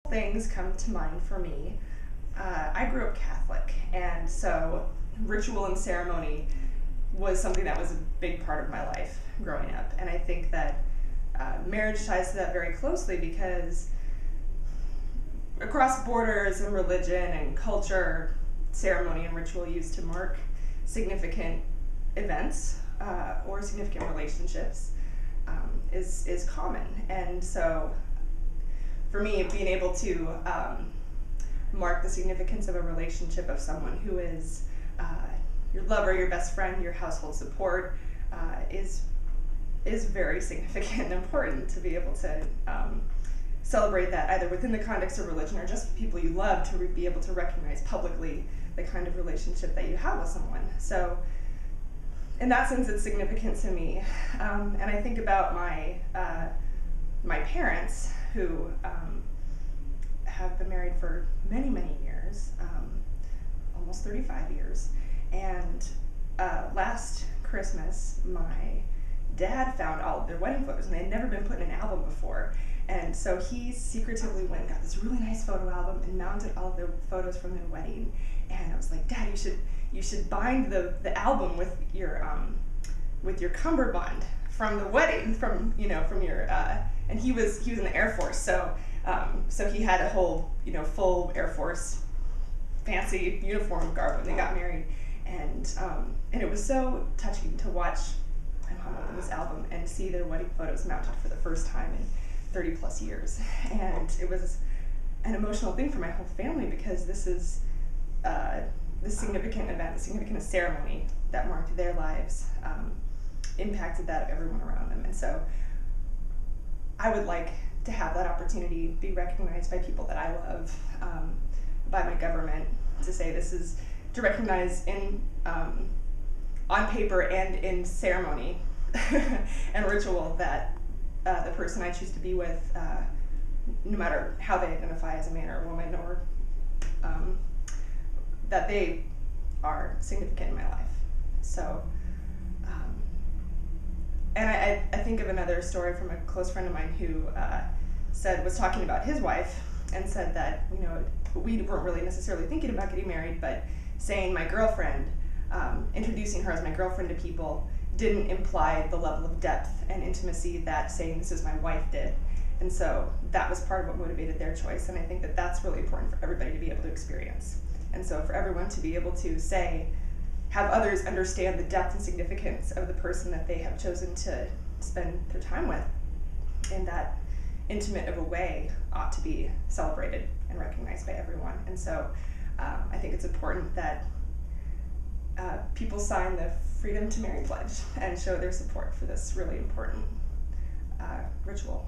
Things come to mind for me. I grew up Catholic, and so ritual and ceremony was something that was a big part of my life growing up. And I think that marriage ties to that very closely, because across borders and religion and culture, ceremony and ritual used to mark significant events or significant relationships is common. And so for me, being able to mark the significance of a relationship of someone who is your lover, your best friend, your household support is very significant and important to be able to celebrate that either within the context of religion or just people you love, to be able to recognize publicly the kind of relationship that you have with someone. So in that sense, it's significant to me. And I think about my parents, who have been married for many, many years, almost 35 years. And last Christmas, my dad found all of their wedding photos, and they had never been put in an album before. And so he secretively went and got this really nice photo album and mounted all of their photos from their wedding. And I was like, Dad, you should bind the album with your cummerbund from the wedding, from your and he was in the Air Force, so he had a whole full Air Force fancy uniform garb when they got married, and it was so touching to watch my mom open this album and see their wedding photos mounted for the first time in 30 plus years. And it was an emotional thing for my whole family, because this is this significant event, the significant ceremony that marked their lives, impacted that of everyone around them. And so I would like to have that opportunity be recognized by people that I love, by my government, to say this is to recognize in on paper and in ceremony and ritual that the person I choose to be with, no matter how they identify as a man or a woman, or that they are significant in my life. So, and I think of another story from a close friend of mine who was talking about his wife, and said that we weren't really necessarily thinking about getting married, but saying my girlfriend, introducing her as my girlfriend to people, didn't imply the level of depth and intimacy that saying this is my wife did. And so that was part of what motivated their choice, and I think that that's really important for everybody to be able to experience. And so for everyone to be able to have others understand the depth and significance of the person that they have chosen to spend their time with in that intimate of a way ought to be celebrated and recognized by everyone. And so I think it's important that people sign the Freedom to Marry pledge and show their support for this really important ritual.